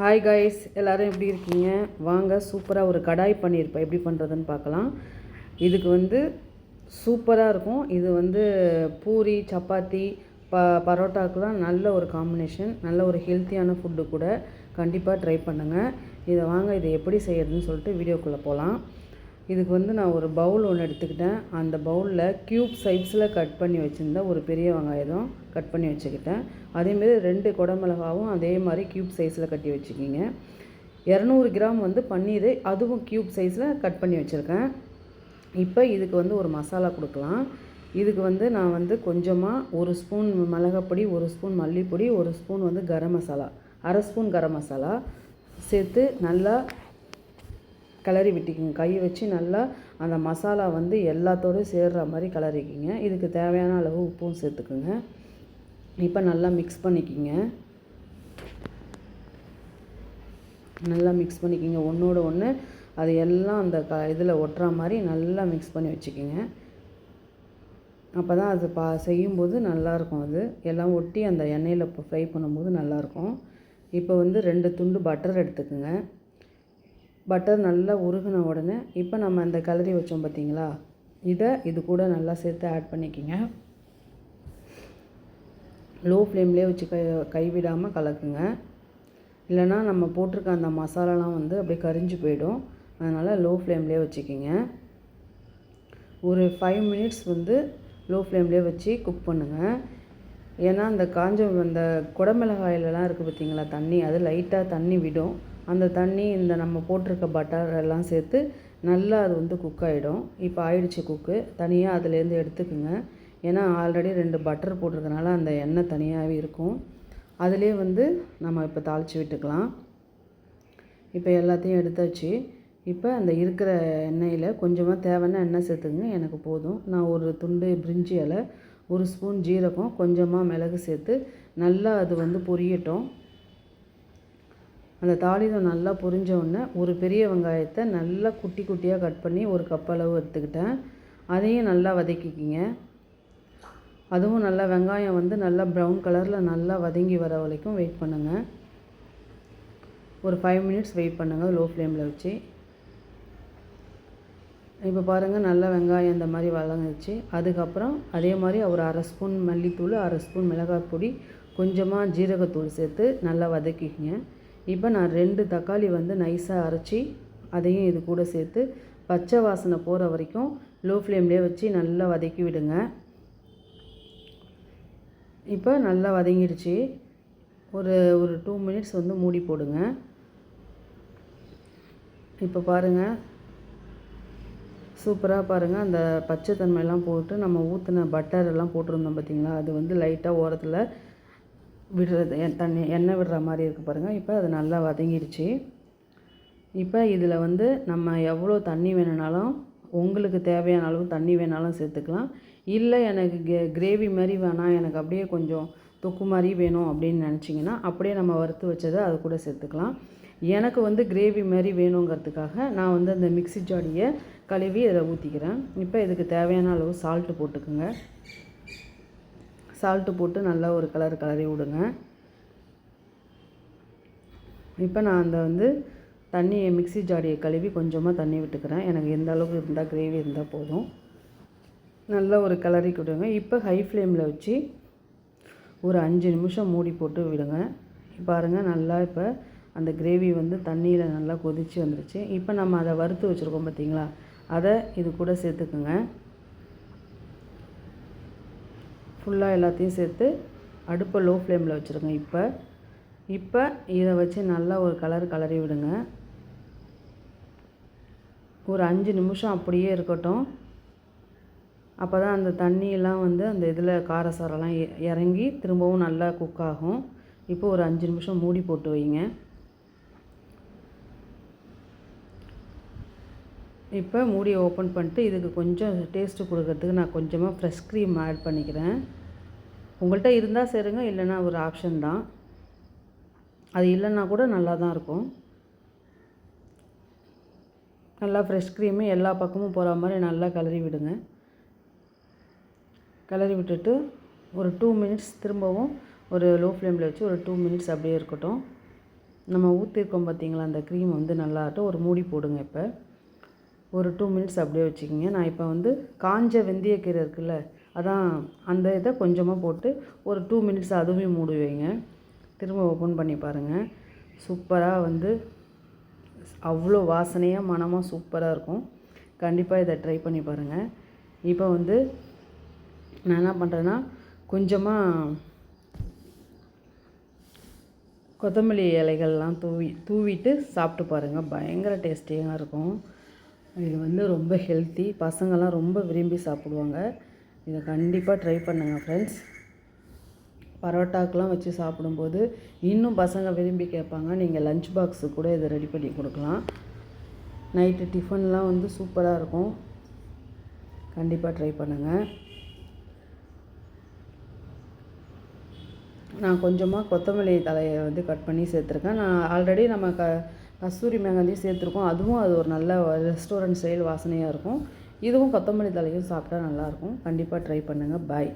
Hi guys, எல்லோரும் எப்படி இருக்கீங்க? வாங்க சூப்பராக ஒரு கடாய் பன்னீர் எப்படி பண்ணுறதுன்னு பார்க்கலாம். இதுக்கு சூப்பராக இருக்கும். இது பூரி, சப்பாத்தி, பரோட்டாவுக்குலாம் நல்ல ஒரு காம்பினேஷன், நல்ல ஒரு ஹெல்த்தியான ஃபுட்டு கூட. கண்டிப்பாக ட்ரை பண்ணுங்கள். இதை எப்படி செய்யறதுன்னு சொல்லிட்டு வீடியோக்குள்ளே போகலாம். இதுக்கு நான் ஒரு பவுல் ஒன்று எடுத்துக்கிட்டேன். அந்த பவுலில் க்யூப் சைஸில் கட் பண்ணி வச்சுருந்தேன். ஒரு பெரிய வெங்காயம் கட் பண்ணி வச்சுக்கிட்டேன். அதேமாரி 2 குடமிளகாவும் அதே மாதிரி க்யூப் சைஸில் கட்டி வச்சுக்கிங்க. 200 கிராம் பன்னீர், அதுவும் க்யூப் சைஸில் கட் பண்ணி வச்சுருக்கேன். இப்போ இதுக்கு ஒரு மசாலா கொடுக்கலாம். இதுக்கு நான் கொஞ்சமாக 1 spoon மிளகாப்பொடி, 1 spoon மல்லிப்பொடி, 1 spoon garam masala, அரை ஸ்பூன் கரம் மசாலா சேர்த்து நல்லா கிளறி விட்டுக்கிங்க. கை வச்சு நல்லா அந்த மசாலா எல்லாத்தோடு சேர்கிற மாதிரி கிளறிக்கிங்க. இதுக்கு தேவையான அளவு உப்பும் சேர்த்துக்குங்க. இப்போ நல்லா மிக்ஸ் பண்ணிக்கிங்க. நல்லா மிக்ஸ் பண்ணிக்கிங்க. ஒன்றோட ஒன்று அது எல்லாம் அந்த இதில் ஒட்டுற மாதிரி நல்லா மிக்ஸ் பண்ணி வச்சுக்கிங்க. அப்போ தான் அது செய்யும்போது நல்லாயிருக்கும். அது எல்லாம் ஒட்டி அந்த எண்ணெயில் ஃப்ரை பண்ணும்போது நல்லாயிருக்கும். இப்போ 2 துண்டு பட்டர் எடுத்துக்குங்க. பட்டர் நல்லா உருகின உடனே இப்போ நம்ம அந்த கிளறி வச்சோம் பார்த்திங்களா, இது கூட நல்லா சேர்த்து ஆட் பண்ணிக்கிங்க. லோ ஃப்ளேம்லேயே வச்சு கைவிடாமல் கலக்குங்க. இல்லைனா நம்ம போட்டிருக்க அந்த மசாலாலாம் அப்படியே கரிஞ்சு போயிடும். அதனால் லோ ஃப்ளேம்லேயே வச்சுக்கிங்க. ஒரு 5 மினிட்ஸ் லோ ஃப்ளேம்லேயே வச்சு குக் பண்ணுங்கள். ஏன்னா அந்த அந்த குடமிளகாயிலலாம் இருக்குது பார்த்திங்களா தண்ணி, அது லைட்டாக தண்ணி விடும். அந்த தண்ணி நம்ம போட்டிருக்க பட்டர் எல்லாம் சேர்த்து நல்லா அது குக் ஆகிடும். இப்போ ஆயிடுச்சு குக்கு. தனியாக அதுலேருந்து எடுத்துக்குங்க. ஏன்னா ஆல்ரெடி 2 பட்டர் போட்டிருக்கனால அந்த எண்ணெய் தனியாகவே இருக்கும். அதிலே நம்ம இப்போ தாளித்து விட்டுக்கலாம். இப்போ எல்லாத்தையும் எடுத்தாச்சு. இப்போ அந்த இருக்கிற எண்ணெயில் கொஞ்சமாக தேவையான எண்ணெய் சேர்த்துக்குங்க. எனக்கு போதும். நான் ஒரு துண்டு பிரிஞ்சி இலை, 1 ஸ்பூன் ஜீரகம், கொஞ்சமாக மிளகு சேர்த்து நல்லா அது பொரியட்டும். அந்த தாளிதம் நல்லா பொரிஞ்ச உடனே ஒரு பெரிய வெங்காயத்தை நல்லா குட்டி குட்டியாக கட் பண்ணி 1 கப் அளவு எடுத்துக்கிட்டேன். அதையும் நல்லா வதக்கிக்கிங்க. அதுவும் நல்லா வெங்காயம் நல்லா ப்ரௌன் கலரில் நல்லா வதங்கி வர வரைக்கும் வெயிட் பண்ணுங்கள். ஒரு 5 மினிட்ஸ் வெயிட் பண்ணுங்கள் லோ ஃப்ளேமில் வச்சு. இப்போ பாருங்கள், நல்லா வெங்காயம் இந்த மாதிரி வதங்கிச்சு. அதுக்கப்புறம் அதே மாதிரி ஒரு அரை ஸ்பூன் மல்லித்தூள், அரை ஸ்பூன் மிளகாய் பொடி, கொஞ்சமாக ஜீரகத்தூள் சேர்த்து நல்லா வதக்கிக்கிங்க. இப்போ நான் 2 தக்காளி நைஸாக அரைச்சி அதையும் இது கூட சேர்த்து பச்சை வாசனை போகிற வரைக்கும் லோ ஃப்ளேம்லேயே வச்சு நல்லா வதக்கி விடுங்க. இப்போ நல்லா வதங்கிடுச்சு. ஒரு 2 மினிட்ஸ் மூடி போடுங்க. இப்போ பாருங்கள், சூப்பராக பாருங்கள். அந்த பச்சை தன்மையெல்லாம் போட்டு நம்ம ஊற்றின பட்டர் எல்லாம் போட்டிருந்தோம் பார்த்திங்களா, அது லைட்டாக ஓரத்தில் விடுறது எண்ணெய் விடுற மாதிரி இருக்குது பாருங்கள். இப்போ அது நல்லா வதங்கிடுச்சு. இப்போ இதில் நம்ம எவ்வளோ தண்ணி வேணுனாலும் உங்களுக்கு தேவையான அளவு தண்ணி வேணாலும் சேர்த்துக்கலாம். இல்லை எனக்கு கிரேவி மாதிரி வேணாம், எனக்கு அப்படியே கொஞ்சம் தொக்கு மாதிரி வேணும் அப்படின்னு நினச்சிங்கன்னா அப்படியே நம்ம வறுத்து வச்சதை அது கூட சேர்த்துக்கலாம். எனக்கு கிரேவி மாதிரி வேணுங்கிறதுக்காக நான் அந்த மிக்ஸி ஜாடியை கழுவி அதில் ஊற்றிக்கிறேன். இப்போ இதுக்கு தேவையான அளவு சால்ட்டு போட்டுக்குங்க. சால்ட்டு போட்டு நல்லா ஒரு கிளறி விடுங்க. இப்போ நான் அந்த தண்ணியை மிக்ஸி ஜாடியை கழுவி கொஞ்சமாக தண்ணி விட்டுக்கிறேன். எனக்கு எந்த அளவுக்கு இருந்தால் கிரேவி இருந்தால் போதும். நல்லா ஒரு கிளறி விடுங்க. இப்போ ஹை ஃப்ளேமில் வச்சு ஒரு 5 நிமிஷம் மூடி போட்டு விடுங்க. பாருங்கள், நல்லா இப்போ அந்த கிரேவி தண்ணியில் நல்லா கொதித்து வந்துடுச்சு. இப்போ நம்ம அதை வறுத்து வச்சுருக்கோம் பார்த்திங்களா, அதை இது கூட சேர்த்துக்குங்க. ஃபுல்லாக எல்லாத்தையும் சேர்த்து அடுப்பை லோ ஃப்ளேமில் வச்சுருங்க. இப்போ இதை வச்சு நல்லா ஒரு கிளறி விடுங்க. ஒரு 5 நிமிஷம் அப்படியே இருக்கட்டும். அப்போ தான் அந்த தண்ணியெல்லாம் அந்த இதில் காரசாரெல்லாம் இறங்கி திரும்பவும் நல்லா குக் ஆகும். இப்போ ஒரு 5 நிமிஷம் மூடி போட்டு வைங்க. இப்போ மூடியை ஓப்பன் பண்ணிட்டு இதுக்கு கொஞ்சம் டேஸ்ட்டு கொடுக்கறதுக்கு நான் கொஞ்சமாக ஃப்ரெஷ் க்ரீம் ஆட் பண்ணிக்கிறேன். உங்கள்கிட்ட இருந்தால் சேருங்க, இல்லைன்னா ஒரு ஆப்ஷன் தான். அது இல்லைன்னா கூட நல்லா தான் இருக்கும். நல்லா ஃப்ரெஷ் க்ரீமு எல்லா பக்கமும் போகிற மாதிரி நல்லா கிளறி விடுங்க. கிளறி விட்டுட்டு ஒரு 2 மினிட்ஸ் திரும்பவும் ஒரு லோ ஃப்ளேமில் வச்சு ஒரு 2 மினிட்ஸ் அப்படியே இருக்கட்டும். நம்ம ஊற்றிருக்கோம் பார்த்தீங்களா, அந்த க்ரீம் வந்து நல்லாட்டும் ஒரு மூடி போடுங்க. இப்போ ஒரு 2 மினிட்ஸ் அப்படியே வச்சுக்கிங்க. நான் இப்போ வந்து காஞ்ச வெந்தயக்கீரை இருக்குல்ல, அதான் அந்த இதை கொஞ்சமாக போட்டு ஒரு 2 மினிட்ஸ் அதுவுமே மூடி வைங்க. திரும்ப ஓப்பன் பண்ணி பாருங்கள். சூப்பராக வந்து அவ்வளோ வாசனையாக மணமாக சூப்பராக இருக்கும். கண்டிப்பாக இதை ட்ரை பண்ணி பாருங்கள். இப்போ வந்து நான் என்ன பண்ணுறேன்னா, கொஞ்சமாக கொத்தமல்லி இலைகள்லாம் தூவிட்டு சாப்பிட்டு பாருங்கள். பயங்கர டேஸ்டியாக இருக்கும். இது வந்து ரொம்ப ஹெல்த்தி, பசங்கள்லாம் ரொம்ப விரும்பி சாப்பிடுவாங்க. இதை கண்டிப்பாக ட்ரை பண்ணுங்கள் ஃப்ரெண்ட்ஸ். பரோட்டாக்கெலாம் வச்சு சாப்பிடும்போது இன்னும் பசங்க விரும்பி கேட்பாங்க. நீங்கள் லஞ்ச் பாக்ஸு கூட இதை ரெடி பண்ணி கொடுக்கலாம். நைட்டு டிஃபன்லாம் வந்து சூப்பராக இருக்கும். கண்டிப்பாக ட்ரை பண்ணுங்கள். நான் கொஞ்சமாக கொத்தமல்லி தலையை வந்து கட் பண்ணி சேர்த்துருக்கேன். நான் ஆல்ரெடி நம்ம கஸ்தூரி மேகந்தியும் சேர்த்துருக்கோம். அதுவும் அது ஒரு நல்ல ரெஸ்டாரண்ட் ஸ்டைல் வாசனையாக இருக்கும். இதுவும் கொத்தமல்லி தலையும் சாப்பிட்டா நல்லாயிருக்கும். கண்டிப்பாக ட்ரை பண்ணுங்கள். பாய்.